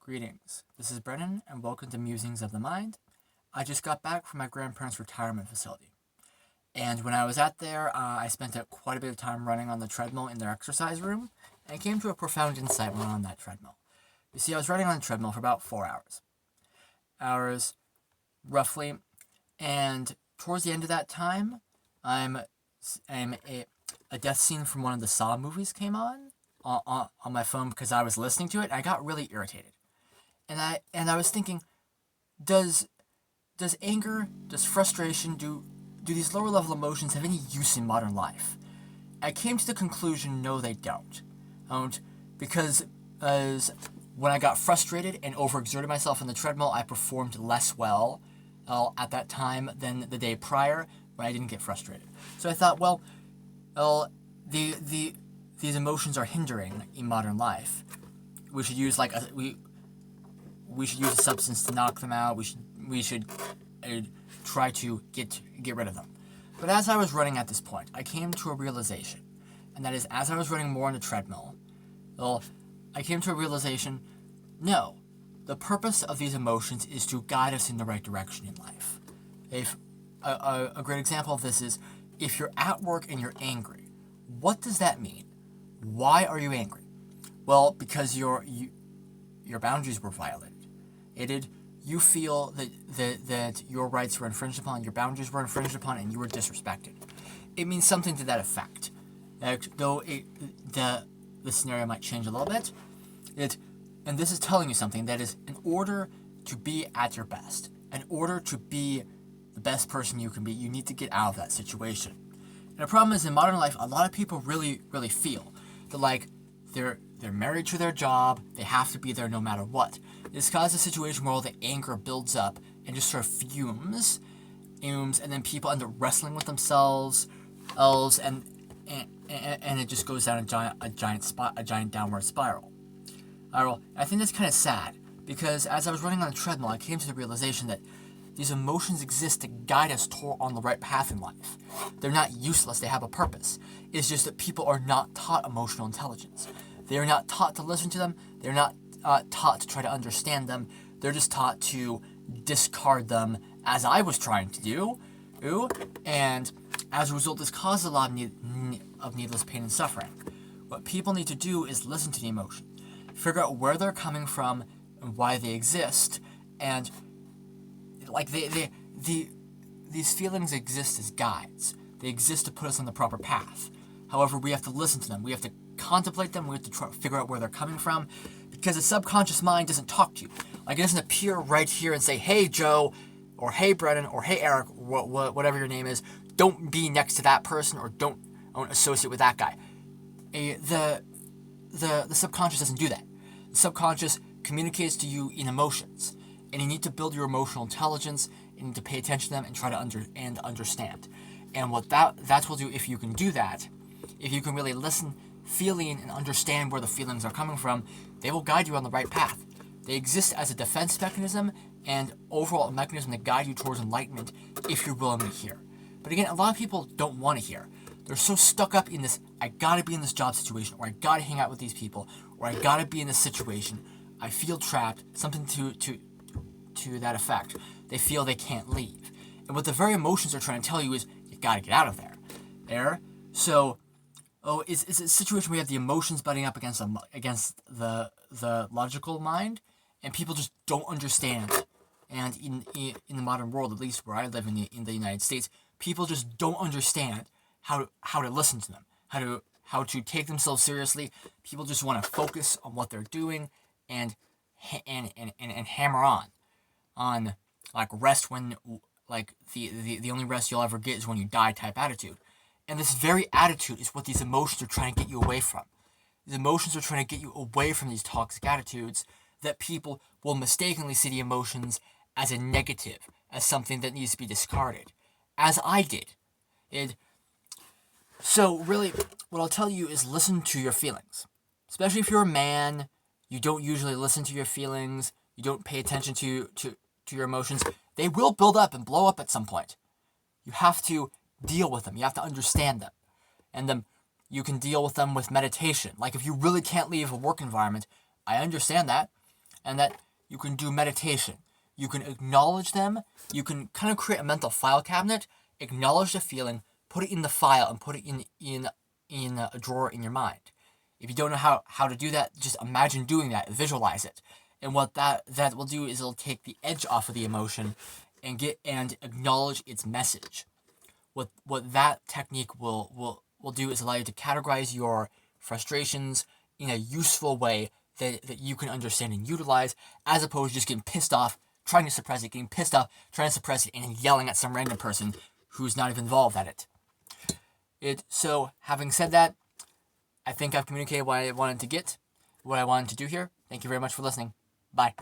Greetings. This is Brennan, and welcome to Musings of the Mind. I just got back from my grandparents' retirement facility. And when I was out there, I spent quite a bit of time running on the treadmill in their exercise room, and came to a profound insight when on that treadmill. You see, I was running on the treadmill for about 4 hours. Hours, roughly. And towards the end of that time, a death scene from one of the Saw movies came on my phone because I was listening to it, and I got really irritated. And I was thinking, does anger, does frustration, do these lower level emotions have any use in modern life? I came to the conclusion, no, they don't. Because when I got frustrated and overexerted myself on the treadmill, I performed less well at that time than the day prior when I didn't get frustrated. So I thought, these emotions are hindering in modern life. We should use we should use a substance to knock them out. We should try to get rid of them. But as I was running at this point, I came to a realization, and that is, as I was running more on the treadmill, I came to a realization, no, the purpose of these emotions is to guide us in the right direction in life. If a great example of this is, if you're at work and you're angry, what does that mean? Why are you angry? Well, because your boundaries were violated. You feel that your rights were infringed upon, your boundaries were infringed upon, and you were disrespected. It means something to that effect. Though the scenario might change a little bit, and this is telling you something, that is, in order to be at your best, in order to be the best person you can be, you need to get out of that situation. And the problem is, in modern life, a lot of people really, really feel that they're married to their job, they have to be there no matter what. This causes a situation where all the anger builds up and just sort of fumes, and then people end up wrestling with themselves, and it just goes down a giant downward spiral. I think that's kind of sad, because as I was running on the treadmill, I came to the realization that these emotions exist to guide us on the right path in life. They're not useless, they have a purpose. It's just that people are not taught emotional intelligence. They are not taught to listen to them, they're not taught to try to understand them, they're just taught to discard them, as I was trying to do. And as a result, this causes a lot of needless pain and suffering. What people need to do is listen to the emotion, figure out where they're coming from and why they exist, and these feelings exist as guides. They exist to put us on the proper path. However, we have to listen to them. We have to contemplate them. We have to try to figure out where they're coming from, because the subconscious mind doesn't talk to you. It doesn't appear right here and say, "Hey, Joe," or "Hey, Brennan," or "Hey, Eric," whatever your name is. Don't be next to that person, or don't associate with that guy. The subconscious doesn't do that. The subconscious communicates to you in emotions, and you need to build your emotional intelligence. You need to pay attention to them and try to understand. And what that's will do, if you can do that, if you can really listen, feeling, and understand where the feelings are coming from, they will guide you on the right path. They exist as a defense mechanism and overall a mechanism to guide you towards enlightenment if you're willing to hear. But again, a lot of people don't want to hear. They're so stuck up in this, I gotta be in this job situation, or I gotta hang out with these people, or I gotta be in this situation. I feel trapped, something to that effect. They feel they can't leave. And what the very emotions are trying to tell you is, you gotta get out of there. So, it's a situation where you have the emotions butting up against the logical mind, and people just don't understand. And in the modern world, at least where I live in the United States, people just don't understand how to listen to them, how to take themselves seriously. People just want to focus on what they're doing and hammer on rest when the only rest you'll ever get is when you die type attitude. And this very attitude is what these emotions are trying to get you away from. These emotions are trying to get you away from these toxic attitudes that people will mistakenly see the emotions as a negative, as something that needs to be discarded, as I did. So really, what I'll tell you is listen to your feelings. Especially if you're a man, you don't usually listen to your feelings, you don't pay attention to your emotions. They will build up and blow up at some point. You have to deal with them. You have to understand them. And you can deal with them with meditation. If you really can't leave a work environment, I understand that. and that you can do meditation. You can acknowledge them. You can kind of create a mental file cabinet, acknowledge the feeling, put it in the file, and put it in a drawer in your mind. If you don't know how to do that, just imagine doing that, visualize it. And what that will do is it'll take the edge off of the emotion and acknowledge its message. What that technique will do is allow you to categorize your frustrations in a useful way that you can understand and utilize, as opposed to just getting pissed off, trying to suppress it, getting pissed off, trying to suppress it, and yelling at some random person who's not even involved at it. So, having said that, I think I've communicated what I wanted to do here. Thank you very much for listening. Bye.